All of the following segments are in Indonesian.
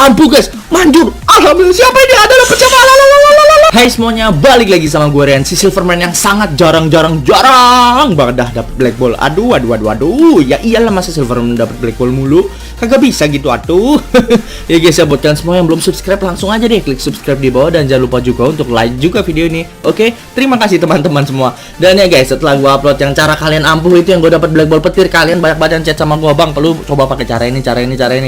ampuh guys, manjur. Alhamdulillah, siapa ini adalah pecah. Hai semuanya, balik lagi sama gue Rian, si Silverman yang sangat jarang banget dah dapet black ball. Aduh. Ya iyalah, masa Silverman dapet black ball mulu, kagak bisa gitu atuh. Ya guys ya, buat kalian semua yang belum subscribe, langsung aja deh klik subscribe di bawah dan jangan lupa juga untuk like juga video ini. Oke, terima kasih teman-teman semua. Dan ya guys, setelah gue upload yang cara kalian ampuh itu, yang gue dapet black ball petir, kalian banyak chat sama gue, bang perlu coba pakai cara ini.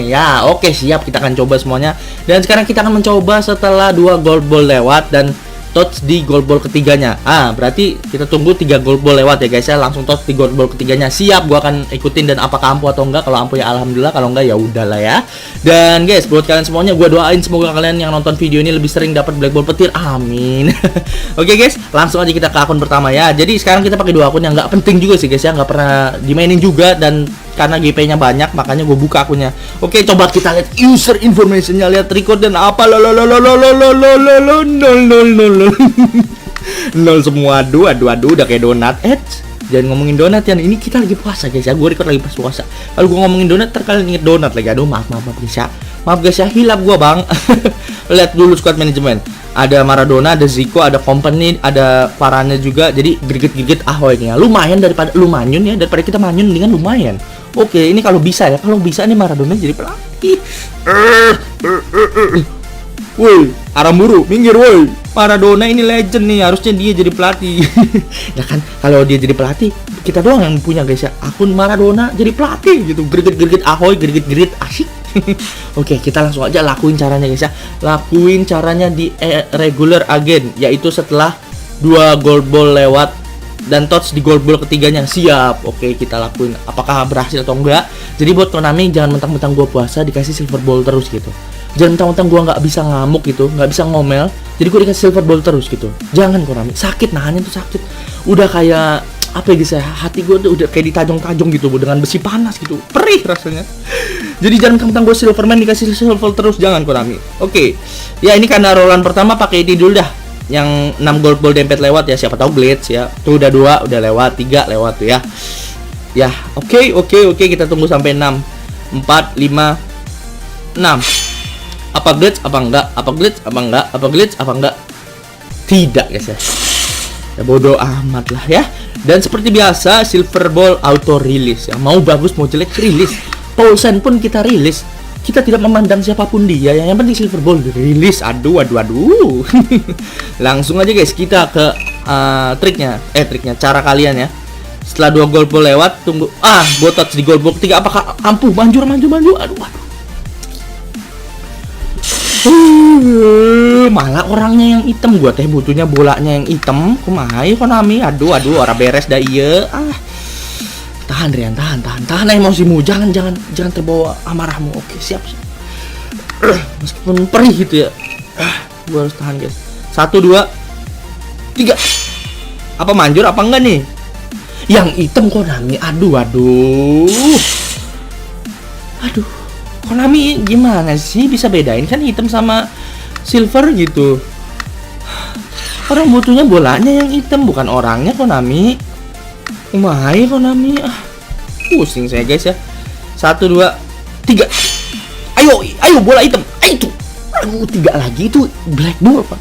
Ya oke, siap, kita akan coba semuanya. Dan sekarang kita akan mencoba setelah 2 gold ball lewat dan touch di gold ball ketiganya. Berarti kita tunggu 3 gold ball lewat ya guys ya, langsung touch di gold ball ketiganya. Siap, gua akan ikutin dan apakah ampuh atau enggak. Kalau ampuh ya alhamdulillah, kalau enggak ya udahlah ya. Dan guys, buat kalian semuanya gua doain semoga kalian yang nonton video ini lebih sering dapat black ball petir. Amin. Oke guys, langsung aja kita ke akun pertama ya. Jadi sekarang kita pakai 2 akun yang nggak penting juga sih guys ya, nggak pernah dimainin juga, dan karena GP-nya banyak makanya gue buka akunnya. Oke, coba kita lihat user information-nya, lihat record dan apa nol semua. Aduh udah kayak donat. Jangan ngomongin donat ya, ini kita lagi puasa guys ya, gue record lagi pas puasa. Kalau gue ngomongin donat terkadang inget donat lagi. Aduh, maaf guys ya, hilap gue bang. Lihat dulu squad manajemen, ada Maradona, ada Zico, ada Company, ada Varane juga. Jadi gigit Ahoy nih ya, lumayan daripada lu manyun ya, daripada kita manyun dengan lumayan. Oke, ini kalau bisa nih Maradona jadi pelatih. Woi, Aramburu, minggir woi. Maradona ini legend nih, harusnya dia jadi pelatih. Ya kan, kalau dia jadi pelatih, kita doang yang punya guys ya, akun Maradona jadi pelatih gitu. Gigit Ahoy, gigit asik. Oke, kita langsung aja lakuin caranya guys ya. Lakuin caranya di regular again, yaitu setelah 2 gold ball lewat dan touch di gold ball ketiganya. Siap. Oke, kita lakuin. Apakah berhasil atau enggak? Jadi buat Konami, jangan mentang-mentang gua puasa dikasih silver ball terus gitu. Jangan mentang-mentang gua nggak bisa ngamuk gitu, nggak bisa ngomel, jadi gua dikasih silver ball terus gitu. Jangan Konami, sakit, nahannya tuh sakit. Udah kayak apa ya guys ya, hati gue tuh udah kayak ditajong-tajong gitu dengan besi panas gitu, perih rasanya. Jadi jangan mentang-mentang gue Silverman dikasih silver terus, jangan Konami. Oke, ya ini karena rollan pertama pakai ini dulu dah, yang 6 gold ball dempet lewat ya, siapa tahu glitch ya. Tuh udah 2 udah lewat, 3 lewat tuh ya. Ya, oke, kita tunggu sampai 6. 4, 5, 6. Apa glitch apa enggak? Apa enggak? Tidak guys ya. Ya bodoh amat lah ya. Dan seperti biasa, silver ball auto release ya. Mau bagus mau jelek rilis. Paulsen pun kita rilis. Kita tidak memandang siapapun dia, yang penting silver ball rilis. Aduh. Langsung aja guys, kita ke triknya cara kalian ya. Setelah 2 gold ball lewat, tunggu botot di gold ball 3. Apakah ampuh? Manjur. Aduh. Malah orangnya yang hitam, gua teh butuhnya bolanya yang hitam. Kumaha Konami? Aduh, ora beres dah iya. Tahan Rian, tahan emosimu, jangan terbawa amarahmu. Oke, siap. Meskipun perih gitu ya. Gua harus tahan guys. 1, 2, 3. Apa manjur apa enggak nih? Yang hitam Konami. Aduh. Konami gimana sih bisa bedain kan hitam sama silver gitu? Orang butuhnya bolanya yang hitam, bukan orangnya Konami. Umai Konami. Pusing saya guys ya. 1, 2, 3. Ayo bola hitam. Ayo. 3 lagi itu black ball Pak.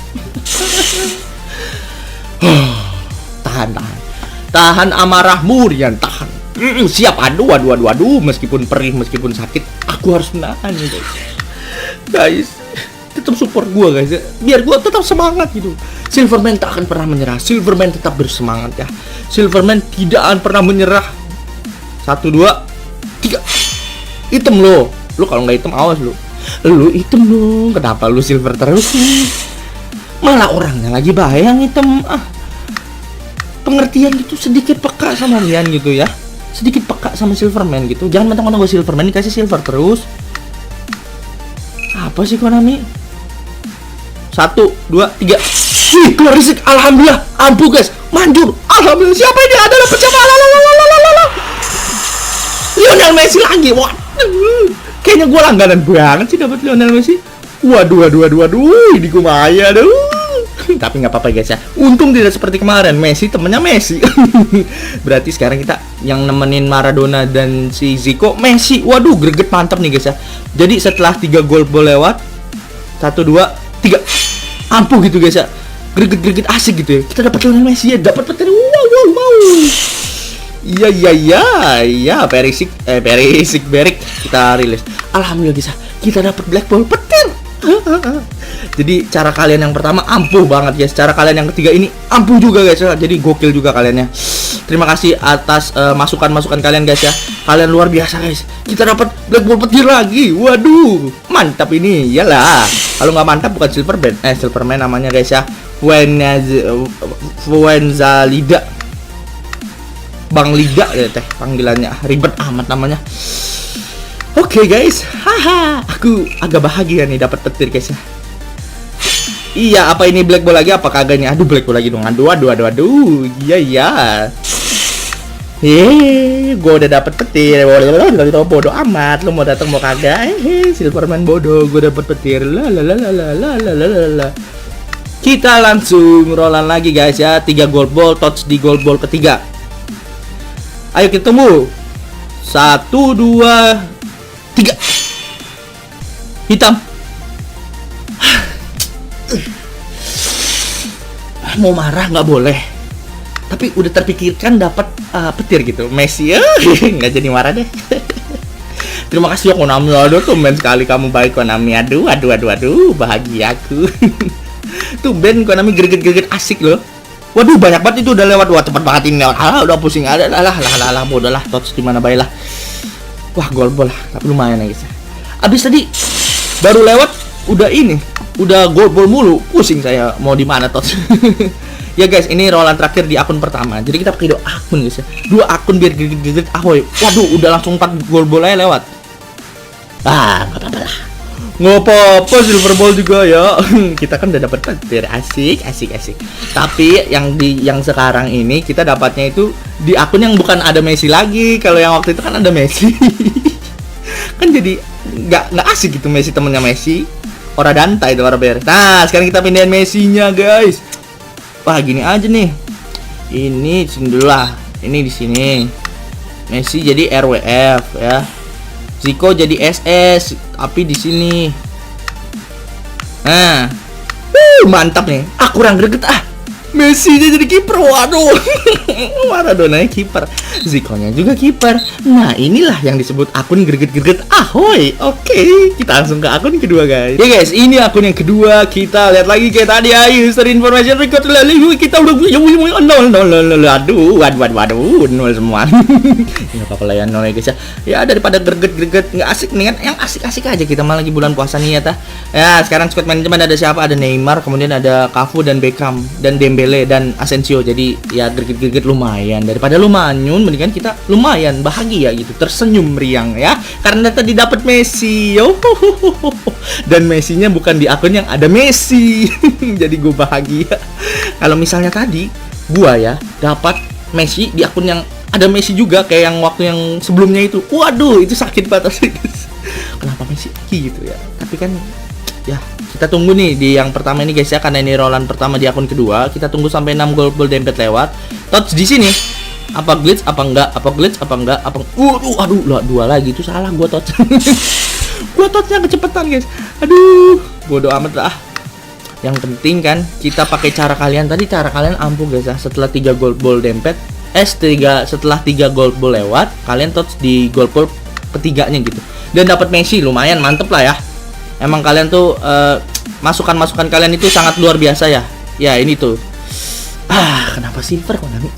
Tahan amarahmu Rian, tahan. Siap. Aduh. Meskipun perih, meskipun sakit, aku harus menahan gitu. Guys, tetap support gua guys ya, biar gua tetap semangat gitu. Silverman tak akan pernah menyerah. Silverman tetap bersemangat ya. Silverman tidak akan pernah menyerah. 1, 2, 3. Hitam lo kalau nggak hitam awas lo hitam lo. Kenapa lu silver terus nih? Malah orangnya lagi bahaya yang hitam. Pengertian gitu, sedikit peka sama Rian gitu ya. Sedikit peka sama Silverman gitu. Jangan mentang-mentang gue Silverman dikasih silver terus. Apa sih Konami? 1, 2, 3. Keluar risik. Alhamdulillah, ampuh guys, manjur. Alhamdulillah, siapa ini adalah pecah. Lionel Messi lagi. Waduh, kayaknya gue langganan banget sih dapat Lionel Messi. Waduh, ini kumaya. Aduh. tapi nggak apa-apa guys ya. Untung tidak seperti kemarin, Messi temennya Messi. Berarti sekarang kita yang nemenin Maradona dan si Zico Messi. Waduh, greget mantap nih guys ya. Jadi setelah 3 gol lewat, 1, 2, 3, ampuh gitu guys ya. Greget asik gitu ya. Kita dapat Lionel Messi ya, dapat petir. Wow. Iya, Perisik Berik kita rilis. Alhamdulillah guys ya, kita dapat black ball petir. Jadi cara kalian yang pertama ampuh banget guys. Cara kalian yang ketiga ini ampuh juga guys ya. Jadi gokil juga kaliannya. Terima kasih atas masukan-masukan kalian guys ya. Kalian luar biasa guys. Kita dapat black ball petir lagi. Waduh, mantap ini. Iyalah. Kalau nggak mantap bukan Silverman namanya guys ya. Fuenzalida. Bang Liga ya teh panggilannya. Ribet amat namanya. Oke guys. Haha, aku agak bahagia nih dapat petir guys ya. Iya, apa ini black ball lagi apa kagak nih? Aduh, black ball lagi dong. Aduh. Iya. Gue udah dapet petir. Bodoh amat. Lu mau datang mau kagak? Silverman bodoh. Gue dapet petir. Kita langsung rollan lagi guys ya. 3 gold ball, touch di gold ball ketiga. Ayo kita tunggu. 1, 2, 3. Hitam. Mau marah nggak boleh. Tapi udah terpikirkan dapat petir gitu. Messi ya, nggak jadi marah deh. Terima kasih ya Konami. Aduh, tumben sekali kamu baik Konami. Aduh, bahagia aku. Tumben Konami greget asik loh. Waduh, banyak banget itu udah lewat. Wah, cepet banget ini lewat. Udah pusing. Alah, bodoh lah. Touch di mana baiklah. Wah, gol bola. Tapi lumayan ya guys. Abis tadi baru lewat udah gol ball mulu. Pusing saya mau di mana touch. Ya guys, ini rollan terakhir di akun pertama. Jadi kita pakai 2 akun guys ya. 2 akun biar greget ahoy. Waduh, udah langsung 4 gol bolanya lewat. Enggak apa-apa lah. Nggak apa-apa, silver ball juga ya. Kita kan udah dapat petir, asik. Tapi yang sekarang ini kita dapatnya itu di akun yang bukan ada Messi lagi. Kalau yang waktu itu kan ada Messi. Kan jadi nggak asik gitu Messi temennya Messi. Ora Danta itu ora beres. Nah, sekarang kita pindahin Messi-nya guys. Wah, gini aja nih. Ini sini dulu lah. Ini di sini. Messi jadi RWF ya. Zico jadi SS, tapi di sini. Nah, mantap nih. Kurang greget Messi jadi kiper. Waduh. Maradona kiper, Zico-nya juga kiper. Nah, inilah yang disebut akun greget ahoy. Oke, kita langsung ke akun kedua guys. Ya guys, ini akun yang kedua. Kita lihat lagi kayak tadi ya. User information record lalu kita udah nol. Waduh, nol semua. Enggak apa-apa lah ya nol ya guys ya. Ya daripada greget nggak asik nih kan. Yang asik aja kita malah lagi bulan puasa nih ya. Ya, sekarang squad manajemen ada siapa? Ada Neymar, kemudian ada Cafu dan Beckham dan Dembele dan Asensio. Jadi ya greget lumayan. Daripada lu manyun mendingan kita lumayan bahagia gitu, tersenyum riang ya. Karena tadi dapat Messi. Dan Messi-nya bukan di akun yang ada Messi. Jadi gue bahagia. Kalau misalnya tadi gua ya dapat Messi di akun yang ada Messi juga kayak yang waktu yang sebelumnya itu. Waduh, itu sakit banget. Kenapa Messi gitu ya? Tapi kan ya kita tunggu nih di yang pertama ini guys ya, karena ini rollan pertama di akun kedua. Kita tunggu sampai 6 gol dempet lewat. Touch di sini. Apa glitch apa enggak? Aduh lah 2 lagi itu salah gua touch. Gua touchnya kecepatan guys. Aduh, bodoh amat lah. Yang penting kan kita pakai cara kalian tadi. Cara kalian ampuh guys ya. Setelah 3 gol dempet, setelah 3 gol lewat, kalian touch di gol ketiganya gitu. Dan dapat Messi, lumayan mantep lah ya. Emang kalian tuh masukan kalian itu sangat luar biasa ya. Ya ini tuh. Kenapa silver Konami?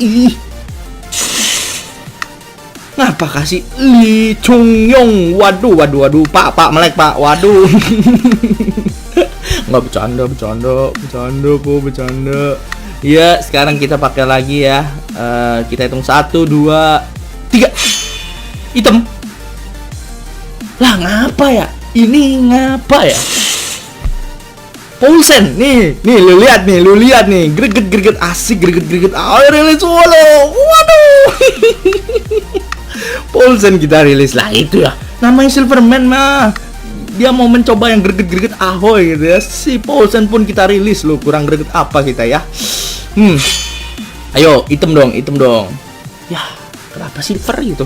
Ngapa kasih Lee Chung Yong? Waduh, Pak melek Pak. Waduh. Nggak bercanda. Ya, sekarang kita pakai lagi ya. Kita hitung 1, 2, 3. Hitam. Lah ngapa ya? Ini ngapa ya? Paulsen nih lu lihat nih, greget asik, greget. Rilis solo. Waduh. Paulsen kita rilis lah itu ya. Namanya Silverman mah. Dia mau mencoba yang greget-greget ahoy gitu ya. Si Paulsen pun kita rilis loh. Kurang greget apa kita ya. Ayo, item dong. Ya, kenapa silver gitu?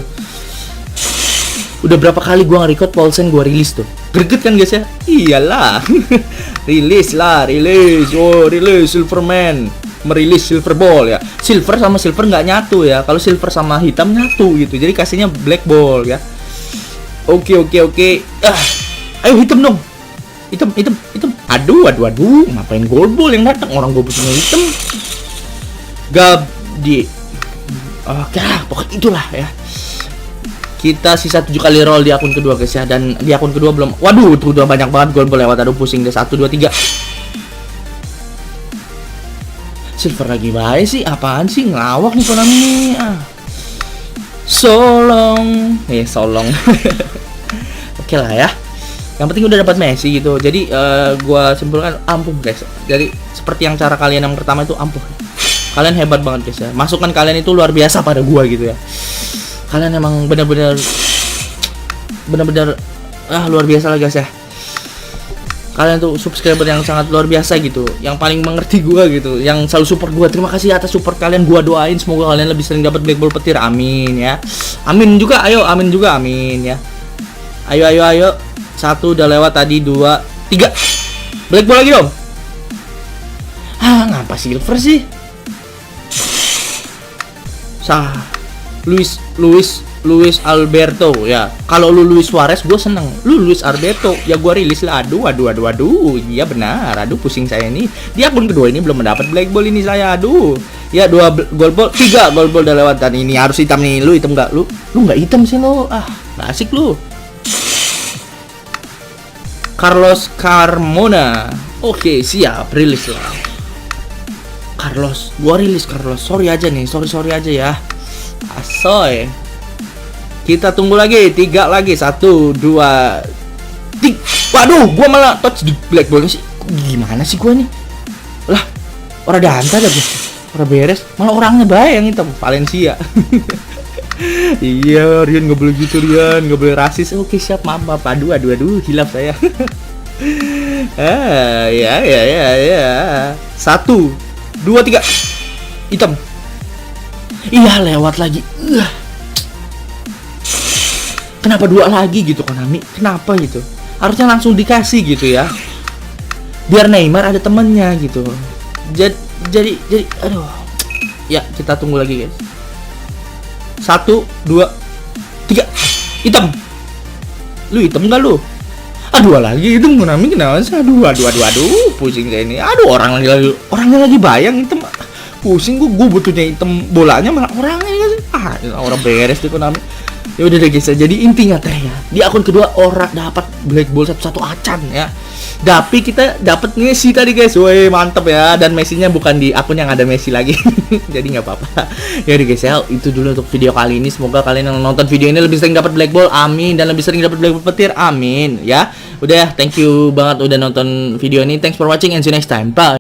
Udah berapa kali gua nge-record Paulsen gua rilis tuh. Greget kan guys ya? Iyalah. rilis. Oh, rilis Silverman. Merilis silver ball ya. Silver sama silver nggak nyatu ya. Kalau silver sama hitam nyatu gitu. Jadi kasihnya black ball ya. Oke. Ayo hitam dong. Hitam. Aduh. Ngapain gold ball yang datang? Orang gue punya hitam. Oke, pokoknya itulah ya. Kita sisa 7 kali roll di akun kedua guys ya. Dan di akun kedua belum. Waduh, itu udah banyak banget gold ball lewat. Aduh, pusing deh. 1, 2, 3. Silver lagi baik sih. Apaan sih? Ngelawak nih Konami nih. Solong. Oke lah ya. Yang penting udah dapat Messi gitu. Jadi gua simpulkan ampuh guys. Jadi seperti yang cara kalian yang pertama itu ampuh. Kalian hebat banget guys ya. Masukan kalian itu luar biasa pada gua gitu ya. Kalian emang benar-benar luar biasa lah guys ya. Kalian tuh subscriber yang sangat luar biasa gitu, yang paling mengerti gua gitu, yang selalu support gua. Terima kasih atas support kalian. Gua doain semoga kalian lebih sering dapat black ball petir. Amin ya. Amin juga. Amin juga. Amin ya. Ayo. 1 udah lewat tadi, 2, 3. Black ball lagi dong. Ngapa silver sih? Luis Alberto ya. Kalau lu Luis Suarez gue seneng. Lu Luis Alberto ya gue rilis lah. Aduh. Iya benar. Aduh pusing saya nih. Di akun kedua ini belum mendapat black ball ini saya. Aduh. Ya 2 gold ball, 3 gold ball udah lewat. Dan ini harus hitam nih. Lu hitam nggak? Lu nggak hitam sih lo. Nggak asik lu. Carlos Carmona. Oke, siap rilis lah. Carlos, gua rilis Carlos. Sorry aja ya. Asoy. Kita tunggu lagi, 3 lagi, 1, 2, 3. Waduh, gua malah touch di black ball sih. Gimana sih gua nih? Lah, orang danta dah gua. Orang beres, malah orangnya baik yang hitam. Valencia. Iya, Rian nggak boleh gitu, Rian nggak boleh rasis. Oke siap, maaf. Aduh, hilaf saya. Ya. 1, 2, 3. Hitam. Iya, lewat lagi. Kenapa 2 lagi gitu Konami? Kenapa gitu? Harusnya langsung dikasih gitu ya. Biar Neymar ada temennya gitu. Jadi aduh. Ya, kita tunggu lagi guys. 1, 2, 3. Hitam. Lu hitam enggak lu? Aduh lagi itu Konami kenapa sih? Aduh. Pusing saya ini. Aduh, orangnya lagi bayang hitam. Pusing gue butuhnya hitam bolanya malah orangnya sih. Orang beres di Konami. Ya udah deh guys, jadi intinya teh ya, di akun kedua orang dapat black ball satu acan ya. Tapi kita dapat Messi tadi guys. Woi, mantep ya. Dan Messi-nya bukan di akun yang ada Messi lagi. Jadi nggak apa-apa. Ya udah guys ya, itu dulu untuk video kali ini. Semoga kalian yang nonton video ini lebih sering dapat black ball, amin, dan lebih sering dapat black ball petir, amin ya. Udah, thank you banget udah nonton video ini. Thanks for watching and see you next time. Bye.